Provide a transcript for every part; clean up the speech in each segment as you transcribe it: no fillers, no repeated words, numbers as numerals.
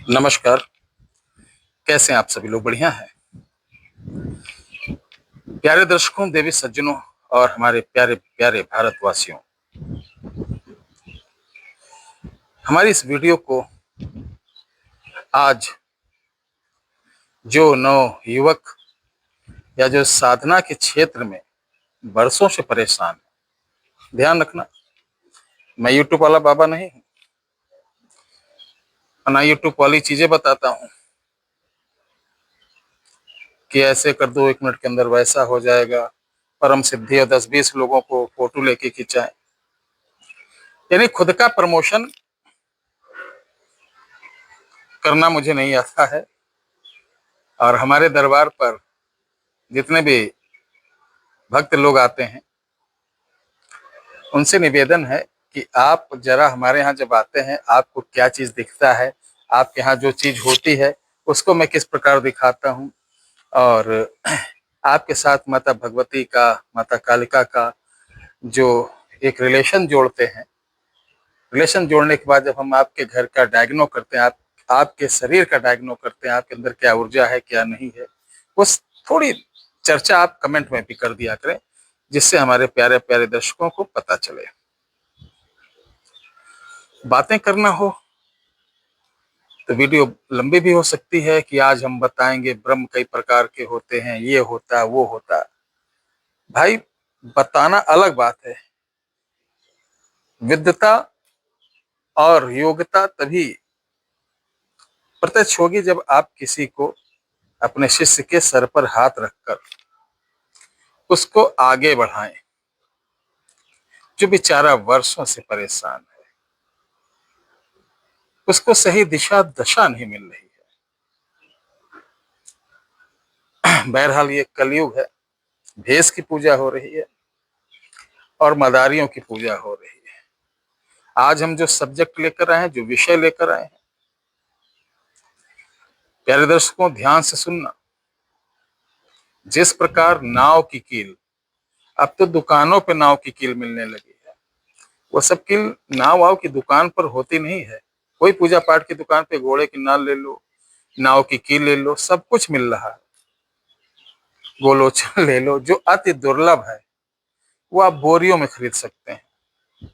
नमस्कार। कैसे हैं आप सभी लोग? बढ़िया हैं। प्यारे दर्शकों, देवी सज्जनों और हमारे प्यारे प्यारे भारतवासियों, हमारी इस वीडियो को आज जो नव युवक या जो साधना के क्षेत्र में बरसों से परेशान है, ध्यान रखना, मैं यूट्यूब वाला बाबा नहीं हूँ, ना यूट्यूब वाली चीजें बताता हूँ कि ऐसे कर दो, 1 मिनट के अंदर वैसा हो जाएगा, परम सिद्धि और 10-20 लोगों को फोटो लेके खिंचाए, यानी खुद का प्रमोशन करना मुझे नहीं आता है। और हमारे दरबार पर जितने भी भक्त लोग आते हैं, उनसे निवेदन है कि आप जरा हमारे यहाँ जब आते हैं, आपको क्या चीज दिखता है, आपके यहाँ जो चीज होती है उसको मैं किस प्रकार दिखाता हूँ। और आपके साथ माता भगवती का, माता कालिका का जो एक रिलेशन जोड़ते हैं, रिलेशन जोड़ने के बाद जब हम आपके घर का डायग्नो करते हैं, आपके शरीर का डायग्नो करते हैं, आपके अंदर क्या ऊर्जा है क्या नहीं है, उस थोड़ी चर्चा आप कमेंट में भी कर दिया करें, जिससे हमारे प्यारे प्यारे दर्शकों को पता चले। बातें करना हो तो वीडियो लंबी भी हो सकती है कि आज हम बताएंगे ब्रह्म कई प्रकार के होते हैं, ये होता वो होता। भाई, बताना अलग बात है, विद्वता और योग्यता तभी प्रत्यक्ष होगी जब आप किसी को अपने शिष्य के सर पर हाथ रखकर उसको आगे बढ़ाएं, जो बेचारा वर्षों से परेशान है, उसको सही दिशा दशा नहीं मिल रही है। बहरहाल ये कलयुग है, भेष की पूजा हो रही है और मदारियों की पूजा हो रही है। आज हम जो सब्जेक्ट लेकर आए हैं, जो विषय लेकर आए हैं, प्यारे दर्शकों ध्यान से सुनना। जिस प्रकार नाव की कील, अब तो दुकानों पे नाव की कील मिलने लगी है, वो सब कील नाव वाव की दुकान पर होती नहीं है। कोई पूजा पाठ की दुकान पे घोड़े की नाल ले लो, नाव की कील ले लो, सब कुछ मिल रहा है। गोलोचन ले लो, जो अति दुर्लभ है, वो आप बोरियों में खरीद सकते हैं।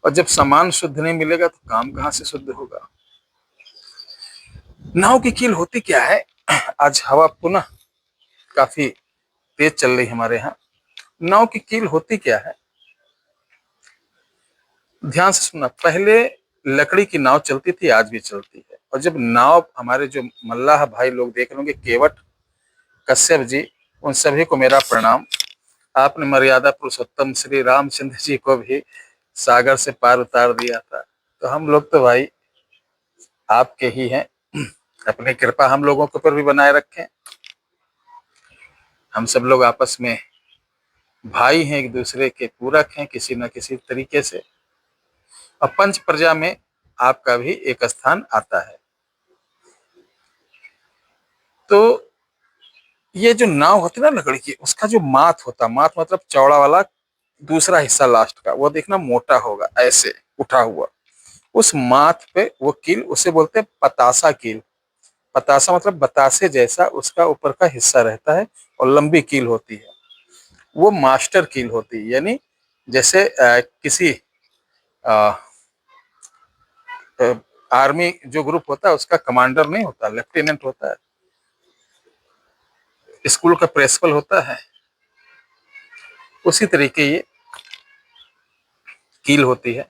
और जब सामान शुद्ध नहीं मिलेगा तो काम कहाँ से शुद्ध होगा। नाव की कील होती क्या है? आज हवा पुनः काफी तेज चल रही हमारे यहाँ। नाव की कील होती क्या है, ध्यान से सुनना। पहले लकड़ी की नाव चलती थी, आज भी चलती है। और जब नाव, हमारे जो मल्लाह भाई लोग देख रहे होंगे, केवट, कश्यप जी, उन सभी को मेरा प्रणाम। आपने मर्यादा पुरुषोत्तम श्री रामचंद्र जी को भी सागर से पार उतार दिया था, तो हम लोग तो भाई आपके ही हैं। अपनी कृपा हम लोगों के ऊपर भी बनाए रखें। हम सब लोग आपस में भाई हैं, एक दूसरे के पूरक हैं किसी न किसी तरीके से। और पंच प्रजा में आपका भी एक स्थान आता है। तो ये जो नाव होती है ना लकड़ी की, उसका जो माथ होता, माथ मतलब चौड़ा वाला दूसरा हिस्सा लास्ट का, वो देखना मोटा होगा, ऐसे उठा हुआ। उस माथ पे वो कील, उसे बोलते हैं पतासा कील। पतासा मतलब बतासे जैसा उसका ऊपर का हिस्सा रहता है और लंबी कील होती है। वो मास्टर कील होती है, यानी जैसे किसी आ, आर्मी जो ग्रुप होता है उसका कमांडर नहीं होता, लेफ्टिनेंट होता है, स्कूल का प्रिंसिपल होता है, उसी तरीके ये कील होती है।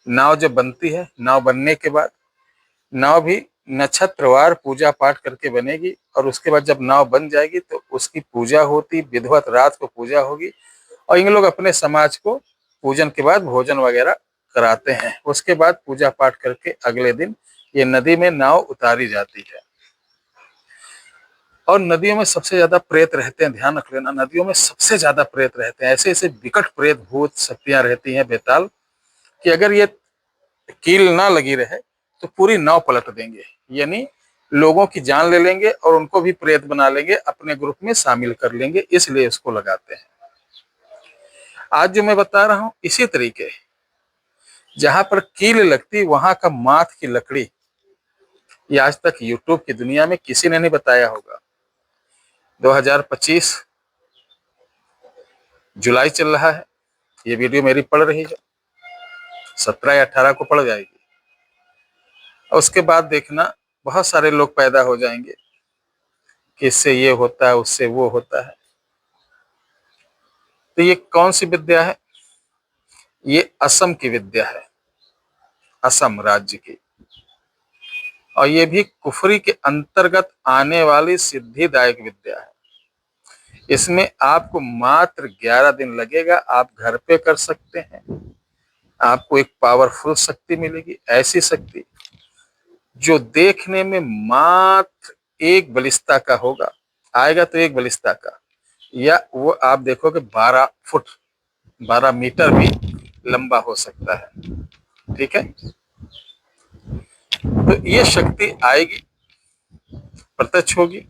नाव जब बनती है, नाव बनने के बाद नाव भी नक्षत्रवार पूजा पाठ करके बनेगी। और उसके बाद जब नाव बन जाएगी तो उसकी पूजा होती, विधिवत रात को पूजा होगी। और इन लोग अपने समाज को पूजन के बाद भोजन वगैरह कराते हैं। उसके बाद पूजा पाठ करके अगले दिन ये नदी में नाव उतारी जाती है। और नदियों में सबसे ज्यादा प्रेत रहते हैं, ध्यान रख लेना, नदियों में सबसे ज्यादा प्रेत रहते हैं। ऐसे ऐसे विकट प्रेत भूत शक्तियां रहती हैं बेताल, कि अगर ये कील ना लगी रहे तो पूरी नाव पलट देंगे, यानी लोगों की जान ले लेंगे और उनको भी प्रेत बना लेंगे, अपने ग्रुप में शामिल कर लेंगे, इसलिए इसको लगाते हैं। आज जो मैं बता रहा हूं इसी तरीके, जहां पर कील लगती वहां का माथ की लकड़ी ये आज तक यूट्यूब की दुनिया में किसी ने नहीं बताया होगा। 2025 जुलाई चल रहा है, ये वीडियो मेरी पड़ रही है, 17 या 18 को पड़ जाएगी। और उसके बाद देखना बहुत सारे लोग पैदा हो जाएंगे कि इससे ये होता है, उससे वो होता है। तो ये कौन सी विद्या है? ये असम की विद्या है, असम राज्य की, और ये भी कुफरी के अंतर्गत आने वाली सिद्धिदायक विद्या है। इसमें आपको मात्र 11 दिन लगेगा, आप घर पे कर सकते हैं। आपको एक पावरफुल शक्ति मिलेगी, ऐसी शक्ति जो देखने में मात्र 1 बलिस्ता का होगा, आएगा तो 1 बलिस्ता का, या वो आप देखोगे 12 फुट 12 मीटर भी लंबा हो सकता है। ठीक है, तो ये शक्ति आएगी, प्रत्यक्ष होगी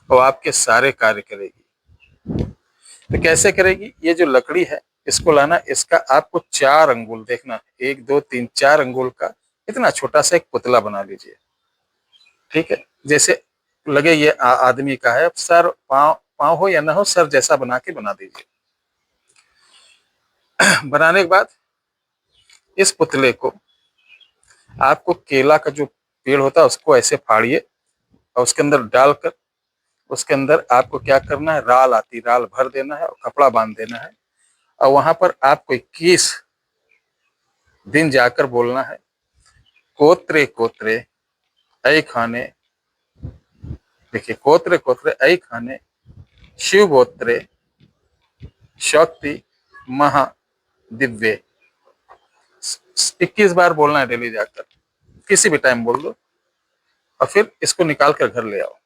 और आपके सारे कार्य करेगी। तो कैसे करेगी? ये जो लकड़ी है इसको लाना, इसका आपको 4 अंगुल देखना, 1 2 3 4 अंगुल का इतना छोटा सा एक पुतला बना लीजिए। ठीक है, जैसे लगे ये आदमी का है, सर पाँव पाँव हो या ना हो, सर जैसा बना के बना दीजिए। बनाने के बाद इस पुतले को आपको केला का जो पेड़ होता है उसको ऐसे फाड़िए और उसके अंदर डालकर, उसके अंदर आपको क्या करना है, राल आती राल भर देना है और कपड़ा बांध देना है, और वहां पर आपको 21 दिन जाकर बोलना है, कोत्रे कोत्रे ऐ खाने, देखिए कोत्रे कोत्रे ऐ खाने शिव गोत्रे शक्ति महा दिव्य। 21 बार बोलना है डेली जाकर, किसी भी टाइम बोल दो, और फिर इसको निकाल कर घर ले आओ।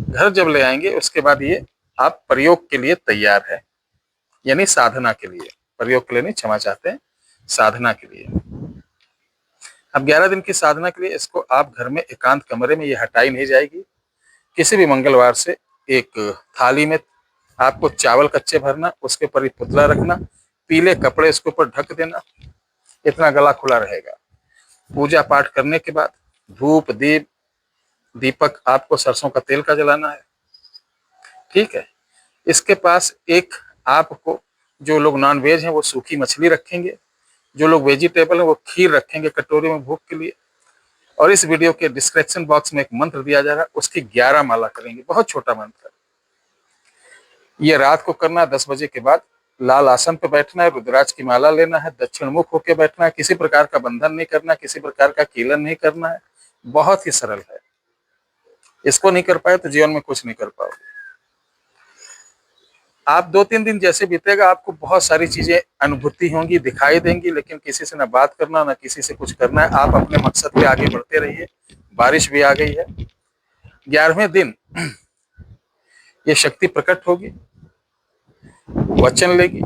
घर जब ले आएंगे उसके बाद ये आप प्रयोग के लिए तैयार है, यानी साधना के लिए, प्रयोग के लिए नहीं, क्षमा चाहते हैं, साधना के लिए। अब 11 दिन की साधना के लिए इसको आप घर में एकांत कमरे में, ये हटाई नहीं जाएगी। किसी भी मंगलवार से एक थाली में आपको चावल कच्चे भरना, उसके ऊपर पुतला रखना, पीले कपड़े उसके ऊपर ढक देना, इतना गला खुला रहेगा। पूजा पाठ करने के बाद धूप दीप दीपक आपको सरसों का तेल का जलाना है। ठीक है, इसके पास एक आपको, जो लोग नॉन वेज हैं वो सूखी मछली रखेंगे, जो लोग वेजिटेबल हैं वो खीर रखेंगे कटोरी में भोग के लिए। और इस वीडियो के डिस्क्रिप्शन बॉक्स में एक मंत्र दिया जा रहा है, उसकी 11 माला करेंगे, बहुत छोटा मंत्र। ये रात को करना, 10 बजे के बाद लाल आसन पर बैठना है, रुद्राक्ष की माला लेना है, दक्षिण मुख होकर बैठना है, किसी प्रकार का बंधन नहीं करना, किसी प्रकार का कीलन नहीं करना है, बहुत ही सरल है। इसको नहीं कर पाए तो जीवन में कुछ नहीं कर पाओगे। आप 2-3 दिन जैसे बीतेगा, आपको बहुत सारी चीजें अनुभूति होंगी, दिखाई देंगी, लेकिन किसी से ना बात करना, ना किसी से कुछ करना है, आप अपने मकसद पे आगे बढ़ते रहिए। बारिश भी आ गई है। 11वें दिन ये शक्ति प्रकट होगी, वचन लेगी।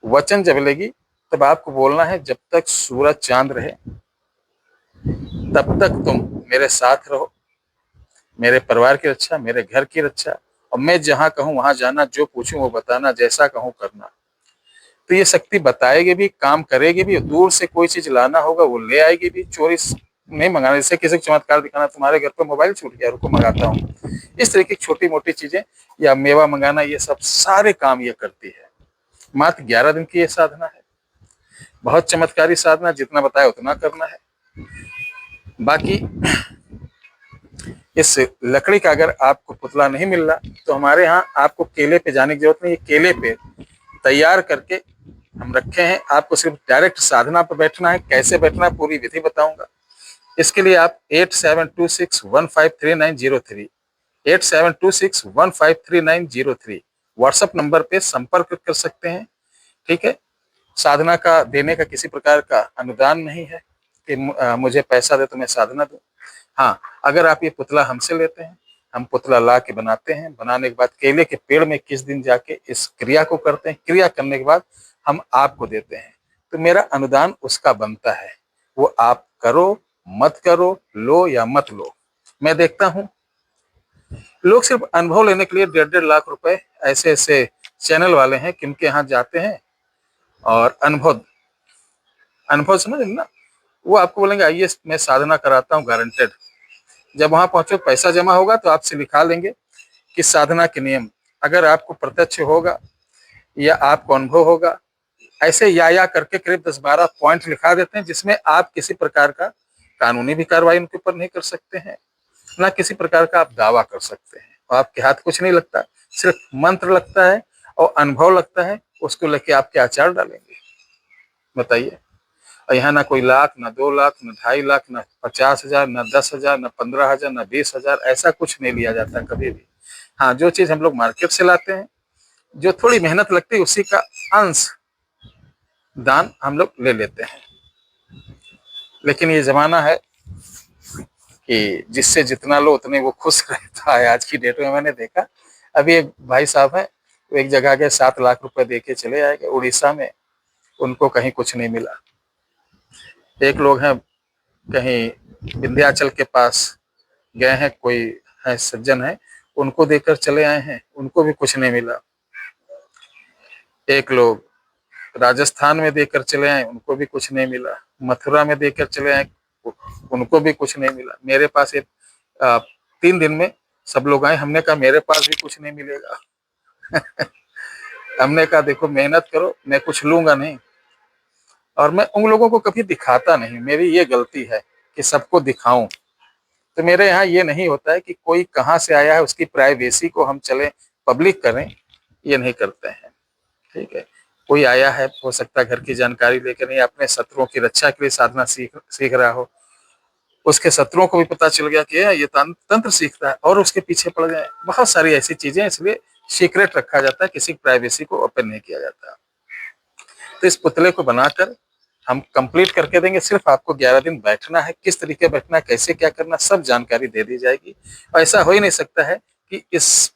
वचन जब लेगी तब आपको बोलना है, जब तक सूरज चांद रहे तब तक तुम मेरे साथ रहो, मेरे परिवार की रक्षा, मेरे घर की रक्षा, और मैं जहां कहूं वहां जाना, जो पूछूं वो बताना, जैसा कहूं करना। तो ये शक्ति बताएगी भी, काम करेगी भी, दूर से कोई चीज लाना होगा वो ले आएगी भी, चोरी नहीं मंगाना। जैसे किसी को चमत्कार दिखाना, तुम्हारे घर पे मोबाइल छूट गया, रुको मंगाता हूँ, इस तरह की छोटी मोटी चीजें, या मेवा मंगाना, ये सब सारे काम ये करती है। मात्र 11 दिन की ये साधना है, बहुत चमत्कारी साधना, जितना बताया उतना करना है। बाकी इस लकड़ी का अगर आपको पुतला नहीं मिल रहा तो हमारे यहाँ आपको केले पे जाने की जरूरत नहीं है, केले पे तैयार करके हम रखे हैं। आपको सिर्फ डायरेक्ट साधना पर बैठना है, कैसे बैठना है पूरी विधि बताऊंगा। इसके लिए आप 8726153903 8726153903 व्हाट्सएप नंबर पे संपर्क कर सकते हैं। ठीक है, साधना का देने का किसी प्रकार का अनुदान नहीं है कि मुझे पैसा दे तो मैं साधना दूं। हाँ, अगर आप ये पुतला हमसे लेते हैं, हम पुतला ला के बनाते हैं, बनाने के बाद केले के पेड़ में किस दिन जाके इस क्रिया को करते हैं, क्रिया करने के बाद हम आपको देते हैं, तो मेरा अनुदान उसका बनता है। वो आप करो मत करो, लो या मत लो, मैं देखता हूं लोग सिर्फ अनुभव लेने के लिए 1.5 लाख रुपए ऐसे ऐसे चैनल वाले हैं किनके यहाँ जाते हैं और अनुभव समझ ना, वो आपको बोलेंगे आइए मैं साधना कराता हूँ गारंटेड। जब वहां पहुंचो पैसा जमा होगा तो आपसे लिखा लेंगे कि साधना के नियम, अगर आपको प्रत्यक्ष होगा या आपको अनुभव होगा, ऐसे या करके करीब 10-12 पॉइंट लिखा देते हैं, जिसमें आप किसी प्रकार का कानूनी भी कार्रवाई उनके ऊपर नहीं कर सकते हैं, ना किसी प्रकार का आप दावा कर सकते हैं, और आपके हाथ कुछ नहीं लगता, सिर्फ मंत्र लगता है और अनुभव लगता है। उसको लेके आप क्या आचार डालेंगे बताइए। और यहाँ ना कोई लाख, ना 2 लाख, ना 2.5 लाख, ना 50,000, ना 10,000, ना 15,000, ना 20,000, ऐसा कुछ नहीं लिया जाता कभी भी। हाँ, जो चीज हम लोग मार्केट से लाते हैं, जो थोड़ी मेहनत लगती है, उसी का अंश दान हम लोग ले लेते हैं। लेकिन ये जमाना है कि जिससे जितना लो उतने वो खुश रहता है। आज की डेट में मैंने देखा, अभी एक भाई साहब हैं, वो एक जगह के 7 लाख रुपए दे के चले आए उड़ीसा में, उनको कहीं कुछ नहीं मिला। एक लोग हैं कहीं विंध्याचल के पास गए हैं, कोई है सज्जन है, उनको देकर चले आए हैं, उनको भी कुछ नहीं मिला। एक लोग राजस्थान में देकर चले आए, उनको भी कुछ नहीं मिला। मथुरा में देकर चले आए, उनको भी कुछ नहीं मिला। मेरे पास 3 दिन में सब लोग आए, हमने कहा मेरे पास भी कुछ नहीं मिलेगा। हमने कहा देखो मेहनत करो, मैं कुछ लूंगा नहीं, और मैं उन लोगों को कभी दिखाता नहीं, मेरी ये गलती है कि सबको दिखाऊं। तो मेरे यहाँ ये नहीं होता है कि कोई कहाँ से आया है उसकी प्राइवेसी को हम चले पब्लिक करें, ये नहीं करते हैं। ठीक है, कोई आया है, हो सकता है घर की जानकारी लेकर नहीं, अपने शत्रुओं की रक्षा के लिए साधना सीख रहा हो, उसके शत्रुओं को भी पता चल गया कि ये तंत्र सीखता है और उसके पीछे पड़ गए। बहुत सारी ऐसी चीजें, इसलिए सीक्रेट रखा जाता है, किसी की प्राइवेसी को ओपन नहीं किया जाता। तो इस पुतले को बनाकर हम कंप्लीट करके देंगे। सिर्फ आपको 11 दिन बैठना है, किस तरीके बैठना है, कैसे क्या करना, सब जानकारी दे दी जाएगी। और ऐसा हो ही नहीं सकता है कि इस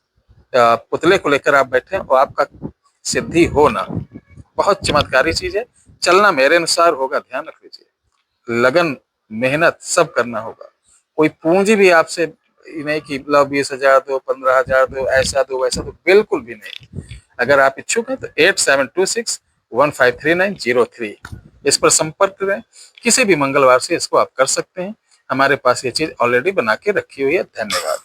पुतले को लेकर आप बैठे और आपका सिद्धि हो ना। बहुत चमत्कारी चीज है, चलना मेरे अनुसार होगा, ध्यान रख लीजिए। लगन, मेहनत सब करना होगा। कोई पूंजी भी आपसे नहीं कि लो 20,000 दो, 15,000 दो, ऐसा दो वैसा दो, बिल्कुल भी नहीं। अगर आप इच्छुक हैं तो 8726153903 इस पर संपर्क करें। किसी भी मंगलवार से इसको आप कर सकते हैं। हमारे पास ये चीज ऑलरेडी बना के रखी हुई है। धन्यवाद।